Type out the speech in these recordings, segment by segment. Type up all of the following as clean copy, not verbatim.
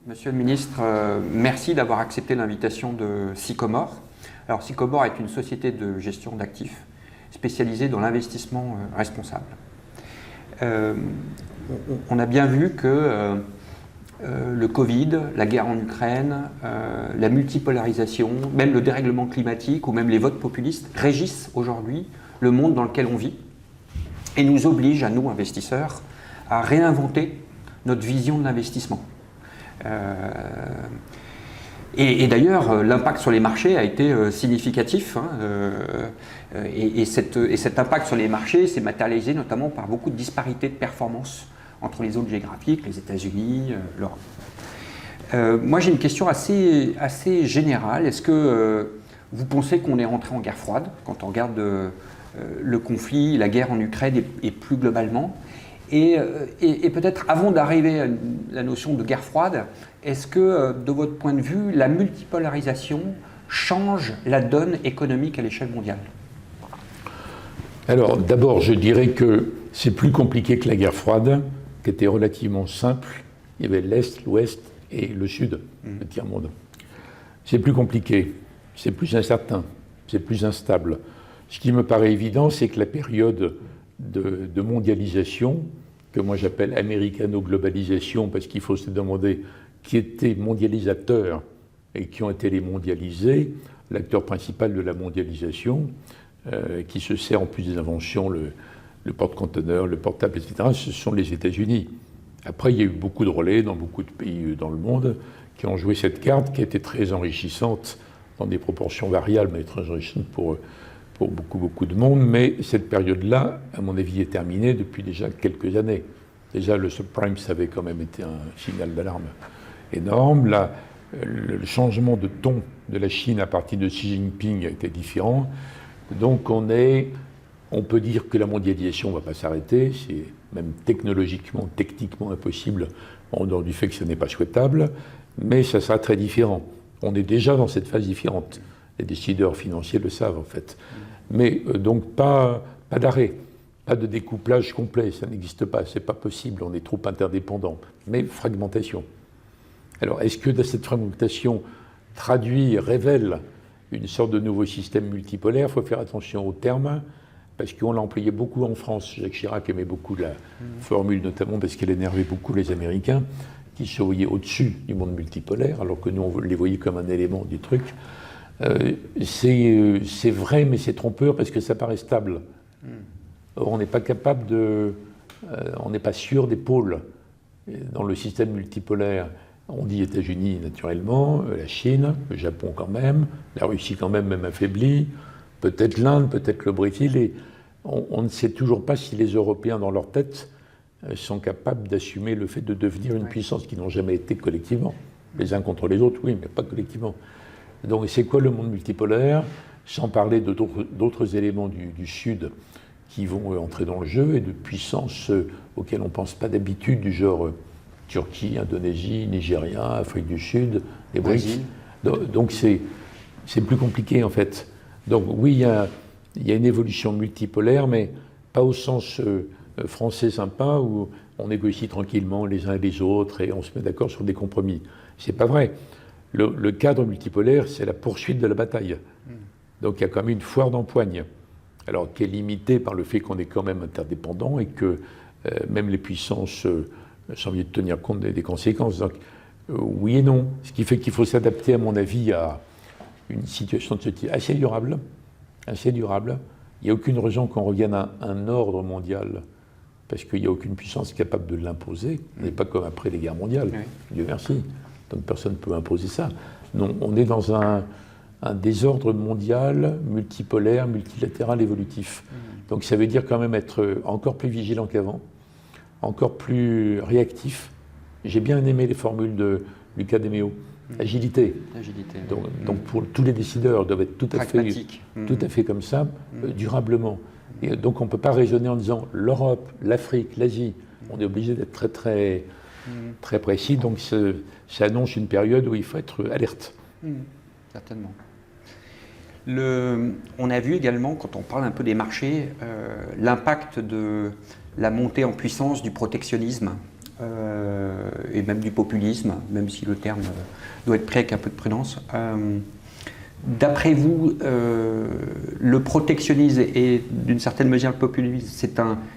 Monsieur le ministre, merci d'avoir accepté l'invitation de Sycomore. Alors Sycomore est une société de gestion d'actifs spécialisée dans l'investissement responsable. On a bien vu que le Covid, la guerre en Ukraine, la multipolarisation, même le dérèglement climatique ou même les votes populistes régissent aujourd'hui le monde dans lequel on vit et nous obligent, à nous investisseurs, à réinventer notre vision de l'investissement. Et d'ailleurs, l'impact sur les marchés a été significatif, hein, et cet impact sur les marchés s'est matérialisé notamment par beaucoup de disparités de performance entre les zones géographiques, les États-Unis, l'Europe. Moi, j'ai une question assez générale. Est-ce que vous pensez qu'on est rentré en guerre froide quand on regarde le conflit, la guerre en Ukraine et plus globalement? Et peut-être avant d'arriver à la notion de guerre froide, est-ce que, de votre point de vue, la multipolarisation change la donne économique à l'échelle mondiale? Alors, d'abord, je dirais que c'est plus compliqué que la guerre froide, qui était relativement simple. Il y avait l'Est, l'Ouest et le Sud, le tiers-monde. C'est plus compliqué, c'est plus incertain, c'est plus instable. Ce qui me paraît évident, c'est que la période de mondialisation, que moi j'appelle américano-globalisation, parce qu'il faut se demander qui étaient mondialisateurs et qui ont été les mondialisés. L'acteur principal de la mondialisation, qui se sert en plus des inventions, le porte-conteneurs, le portable, etc., ce sont les États-Unis. Après, il y a eu beaucoup de relais dans beaucoup de pays dans le monde qui ont joué cette carte, qui a été très enrichissante dans des proportions variables, mais très enrichissante pour beaucoup de monde. Mais cette période-là, à mon avis, est terminée depuis déjà quelques années. Déjà, le subprime, ça avait quand même été un signal d'alarme énorme. Le changement de ton de la Chine à partir de Xi Jinping a été différent. Donc on peut dire que la mondialisation ne va pas s'arrêter, c'est même technologiquement, techniquement impossible, en dehors du fait que ce n'est pas souhaitable, mais ça sera très différent. On est déjà dans cette phase différente. Les décideurs financiers le savent en fait. Mais donc pas d'arrêt, pas de découplage complet, ça n'existe pas, c'est pas possible, on est trop interdépendants, mais fragmentation. Alors est-ce que cette fragmentation révèle une sorte de nouveau système multipolaire? Il faut faire attention aux termes, parce qu'on l'a employé beaucoup en France. Jacques Chirac aimait beaucoup la formule, notamment parce qu'elle énervait beaucoup les Américains, qui se voyaient au-dessus du monde multipolaire, alors que nous, on les voyait comme un élément du truc. C'est vrai, mais c'est trompeur, parce que ça paraît stable. Or, on n'est pas capable on n'est pas sûr des pôles. Dans le système multipolaire, on dit États-Unis naturellement, la Chine, le Japon quand même, la Russie quand même affaiblie, peut-être l'Inde, peut-être le Brésil, et on ne sait toujours pas si les Européens, dans leur tête, sont capables d'assumer le fait de devenir une puissance qu'ils n'ont jamais été collectivement. Les uns contre les autres, oui, mais pas collectivement. Donc c'est quoi le monde multipolaire? Sans parler d'autres éléments du Sud qui vont entrer dans le jeu, et de puissances auxquelles on ne pense pas d'habitude, du genre Turquie, Indonésie, Nigeria, Afrique du Sud, les BRICS. Donc c'est plus compliqué en fait. Donc oui, il y a une évolution multipolaire, mais pas au sens français sympa, où on négocie tranquillement les uns et les autres et on se met d'accord sur des compromis. C'est pas vrai. Le cadre multipolaire, c'est la poursuite de la bataille. Donc il y a quand même une foire d'empoigne, alors qui est limitée par le fait qu'on est quand même interdépendants et que même les puissances sont obligées de tenir compte des conséquences. Donc oui et non. Ce qui fait qu'il faut s'adapter, à mon avis, à une situation de ce type assez durable. Il n'y a aucune raison qu'on revienne à un ordre mondial, parce qu'il n'y a aucune puissance capable de l'imposer. On n'est pas comme après les guerres mondiales, Dieu merci. Donc personne ne peut imposer ça. Non, on est dans un désordre mondial, multipolaire, multilatéral, évolutif. Donc ça veut dire quand même être encore plus vigilant qu'avant, encore plus réactif. J'ai bien aimé les formules de Luca De Meo. Agilité. Donc pour tous les décideurs doivent être tout à fait comme ça, durablement. Et donc on ne peut pas raisonner en disant l'Europe, l'Afrique, l'Asie. On est obligé d'être très précis. Donc ça annonce une période où il faut être alerte. Certainement. On a vu également, quand on parle un peu des marchés, l'impact de la montée en puissance du protectionnisme et même du populisme, même si le terme doit être pris avec un peu de prudence. D'après vous, le protectionnisme et d'une certaine mesure le populisme,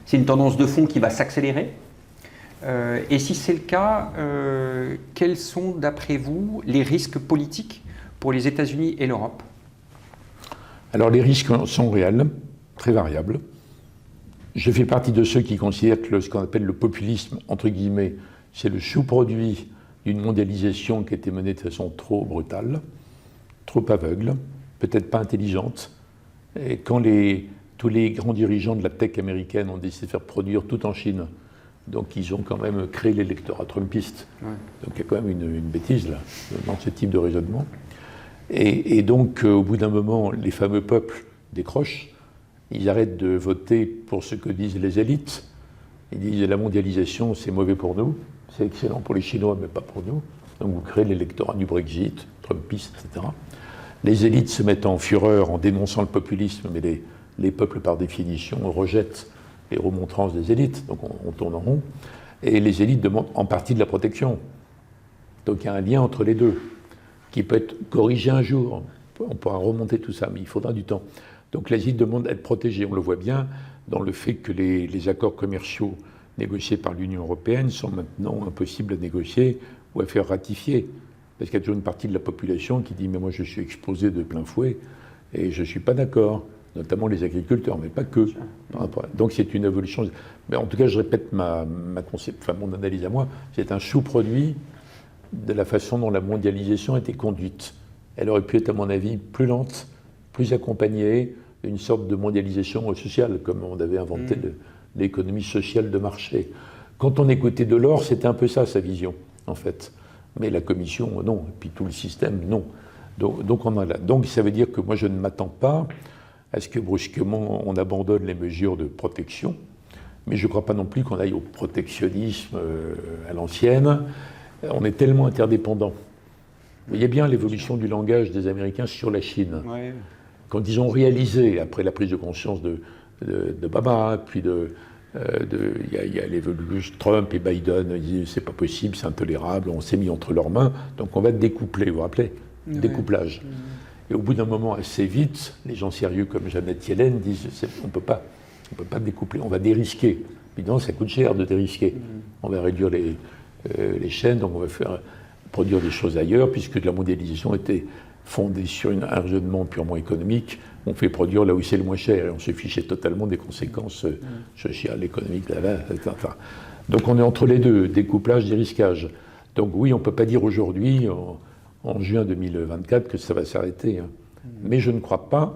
c'est une tendance de fond qui va s'accélérer. Et si c'est le cas, quels sont d'après vous les risques politiques pour les États-Unis et l'Europe? Alors les risques sont réels, très variables. Je fais partie de ceux qui considèrent que ce qu'on appelle le populisme, entre guillemets, c'est le sous-produit d'une mondialisation qui a été menée de façon trop brutale, trop aveugle, peut-être pas intelligente. Et quand tous les grands dirigeants de la tech américaine ont décidé de faire produire tout en Chine, donc ils ont quand même créé l'électorat trumpiste. Ouais. Donc il y a quand même une bêtise là, dans ce type de raisonnement. Et donc au bout d'un moment, les fameux peuples décrochent, ils arrêtent de voter pour ce que disent les élites. Ils disent la mondialisation c'est mauvais pour nous, c'est excellent pour les Chinois mais pas pour nous. Donc vous créez l'électorat du Brexit, trumpiste, etc. Les élites se mettent en fureur en dénonçant le populisme, mais les peuples, par définition, rejettent les remontrances des élites, donc on tourne en rond. Et les élites demandent en partie de la protection. Donc il y a un lien entre les deux, qui peut être corrigé un jour. On pourra remonter tout ça, mais il faudra du temps. Donc les élites demandent à être protégées. On le voit bien dans le fait que les accords commerciaux négociés par l'Union européenne sont maintenant impossibles à négocier ou à faire ratifier. Parce qu'il y a toujours une partie de la population qui dit « mais moi je suis exposé de plein fouet et je ne suis pas d'accord », notamment les agriculteurs, mais pas que. Donc c'est une évolution. Mais en tout cas, je répète mon analyse à moi, c'est un sous-produit de la façon dont la mondialisation a été conduite. Elle aurait pu être, à mon avis, plus lente, plus accompagnée, une sorte de mondialisation sociale, comme on avait inventé l'économie sociale de marché. Quand on écoutait Delors, c'était un peu ça, sa vision, en fait. Mais la Commission, non. Et puis tout le système, non. Donc on a là. Donc ça veut dire que moi, je ne m'attends pas à ce que brusquement, on abandonne les mesures de protection. Mais je ne crois pas non plus qu'on aille au protectionnisme à l'ancienne. On est tellement interdépendants. Vous voyez bien l'évolution du langage des Américains sur la Chine. Ouais. Quand ils ont réalisé, après la prise de conscience de Obama, puis il y a l'évolution Trump et Biden, ils disent c'est pas possible, c'est intolérable, on s'est mis entre leurs mains, donc on va découpler, vous vous rappelez, découplage. Et au bout d'un moment, assez vite, les gens sérieux comme Janet Yellen disent on peut pas découpler, on va dérisquer. Évidemment, ça coûte cher de dérisquer. On va réduire les chaînes, donc on va faire produire des choses ailleurs, puisque la mondialisation était fondée sur un raisonnement purement économique. On fait produire là où c'est le moins cher, et on se fichait totalement des conséquences sociales, économiques, etc. Donc on est entre les deux, découplage, dérisquage. Donc oui, on ne peut pas dire aujourd'hui, en juin 2024, que ça va s'arrêter. Mais je ne crois pas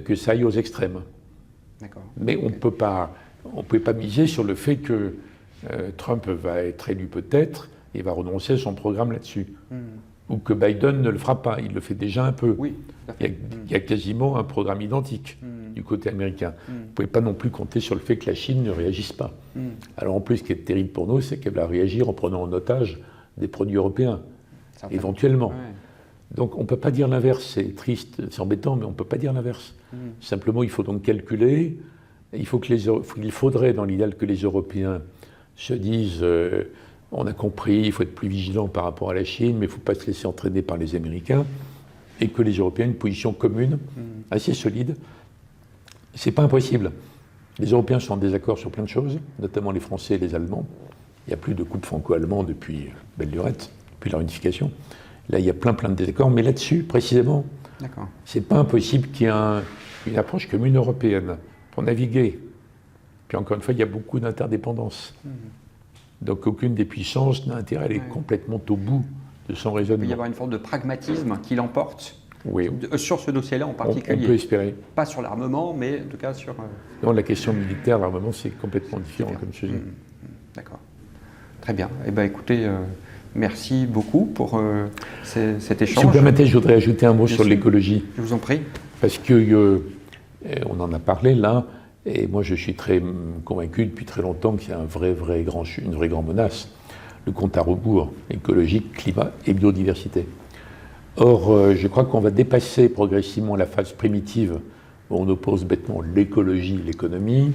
que ça aille aux extrêmes. D'accord. Mais on ne peut pas miser sur le fait que Trump va être élu peut-être et va renoncer à son programme là-dessus. Ou que Biden ne le fera pas, il le fait déjà un peu. Oui, il y a quasiment un programme identique du côté américain. Vous ne pouvez pas non plus compter sur le fait que la Chine ne réagisse pas. Alors en plus, ce qui est terrible pour nous, c'est qu'elle va réagir en prenant en otage des produits européens, éventuellement. Ouais. Donc on ne peut pas dire l'inverse, c'est triste, c'est embêtant, mais on ne peut pas dire l'inverse. Simplement, il faut donc calculer, il faudrait dans l'idéal que les Européens se disent on a compris, il faut être plus vigilant par rapport à la Chine, mais il ne faut pas se laisser entraîner par les Américains, et que les Européens aient une position commune, assez solide. Ce n'est pas impossible. Les Européens sont en désaccord sur plein de choses, notamment les Français et les Allemands. Il n'y a plus de couple franco-allemand depuis belle lurette, depuis la réunification. Là, il y a plein de désaccords, mais là-dessus, précisément, ce n'est pas impossible qu'il y ait une approche commune européenne pour naviguer. Puis encore une fois, il y a beaucoup d'interdépendance. Donc aucune des puissances n'a intérêt à aller complètement au bout de son raisonnement. Il peut y avoir une forme de pragmatisme qui l'emporte sur ce dossier-là en particulier. On peut espérer. Pas sur l'armement, mais en tout cas sur... Non, la question militaire, l'armement, c'est complètement différent comme sujet. D'accord. Très bien. Eh bien, écoutez, merci beaucoup pour cet échange. Si vous permettez, je voudrais ajouter un mot sur l'écologie. Je vous en prie. Parce que on en a parlé là, et moi je suis très convaincu depuis très longtemps qu'il y a une vraie grande menace, le compte à rebours écologique, climat et biodiversité. Or, je crois qu'on va dépasser progressivement la phase primitive où on oppose bêtement l'écologie et l'économie,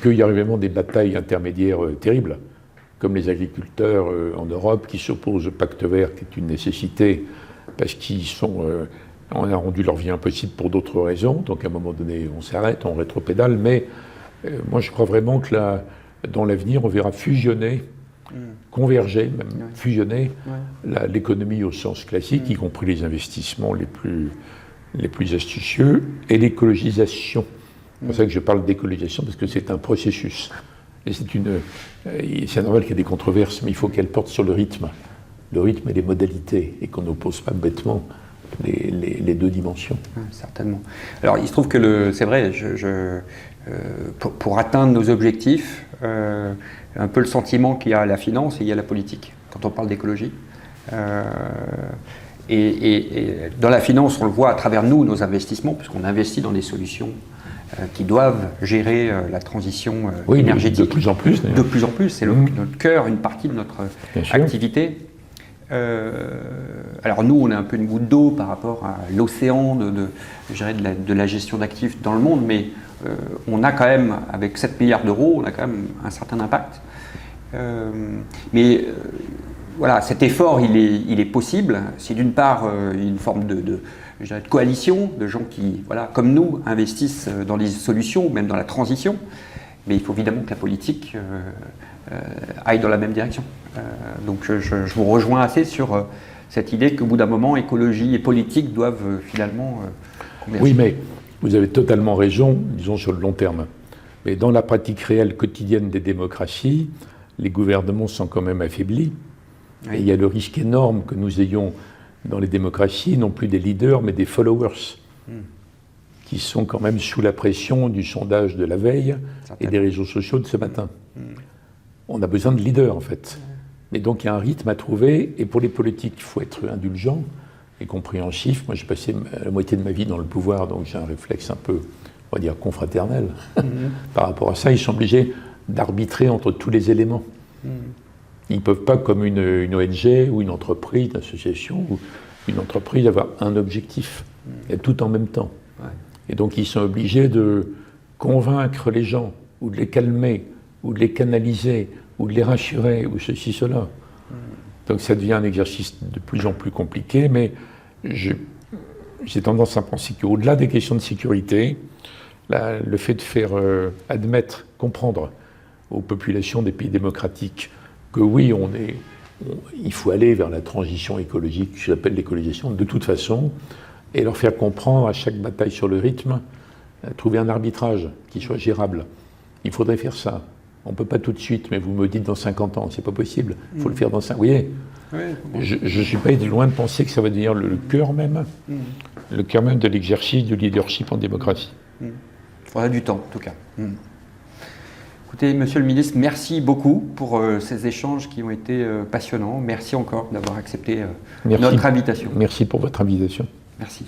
qu'il y a vraiment des batailles intermédiaires terribles. comme les agriculteurs en Europe qui s'opposent au pacte vert, qui est une nécessité, parce on a rendu leur vie impossible pour d'autres raisons. Donc à un moment donné, on s'arrête, on rétropédale. Mais moi, je crois vraiment que dans l'avenir, on verra fusionner, converger, même fusionner l'économie au sens classique, y compris les investissements les plus astucieux, et l'écologisation. C'est pour ça que je parle d'écologisation, parce que c'est un processus. Et c'est normal qu'il y ait des controverses, mais il faut qu'elles portent sur le rythme et les modalités, et qu'on n'oppose pas bêtement les deux dimensions. Certainement. Alors, il se trouve que c'est vrai, pour atteindre nos objectifs, un peu le sentiment qu'il y a à la finance et il y a la politique, quand on parle d'écologie. Et dans la finance, on le voit à travers nos investissements, puisqu'on investit dans des solutions qui doivent gérer la transition énergétique. De plus en plus. De plus en plus, c'est notre cœur, une partie de notre activité. Alors nous, on est un peu une goutte d'eau par rapport à l'océan de la gestion d'actifs dans le monde, mais on a quand même, avec 7 milliards d'euros, on a quand même un certain impact. Mais voilà, cet effort, il est possible si d'une part, il y a une forme de coalition, de gens qui, voilà, comme nous, investissent dans les solutions, ou même dans la transition, mais il faut évidemment que la politique aille dans la même direction. Donc je vous rejoins assez sur cette idée qu'au bout d'un moment, écologie et politique doivent finalement converger. Oui, mais vous avez totalement raison, disons sur le long terme. Mais dans la pratique réelle quotidienne des démocraties, les gouvernements sont quand même affaiblis. Oui. Et il y a le risque énorme que nous ayons dans les démocraties, non plus des leaders, mais des followers, qui sont quand même sous la pression du sondage de la veille et des réseaux sociaux de ce matin. On a besoin de leaders, en fait. Mais donc il y a un rythme à trouver, et pour les politiques, il faut être indulgent et compréhensif. Moi, j'ai passé la moitié de ma vie dans le pouvoir, donc j'ai un réflexe un peu, on va dire, confraternel. Par rapport à ça, ils sont obligés d'arbitrer entre tous les éléments. Ils ne peuvent pas, comme une ONG ou une entreprise, une association ou une entreprise, avoir un objectif, et tout en même temps. Et donc ils sont obligés de convaincre les gens, ou de les calmer, ou de les canaliser, ou de les rassurer, ou ceci, cela. Donc ça devient un exercice de plus en plus compliqué, mais j'ai tendance à penser qu'au-delà des questions de sécurité, le fait de faire admettre, comprendre aux populations des pays démocratiques que oui, il faut aller vers la transition écologique, que j'appelle l'écologisation, de toute façon, et leur faire comprendre à chaque bataille sur le rythme, trouver un arbitrage qui soit gérable. Il faudrait faire ça. On ne peut pas tout de suite, mais vous me dites dans 50 ans, c'est pas possible. Il faut le faire dans 5 ans. Vous voyez, je ne suis pas loin de penser que ça va devenir le cœur même de l'exercice du leadership en démocratie. Il faudra du temps, en tout cas. Écoutez, Monsieur le Ministre, merci beaucoup pour ces échanges qui ont été passionnants. Merci encore d'avoir accepté notre invitation. Merci pour votre invitation. Merci.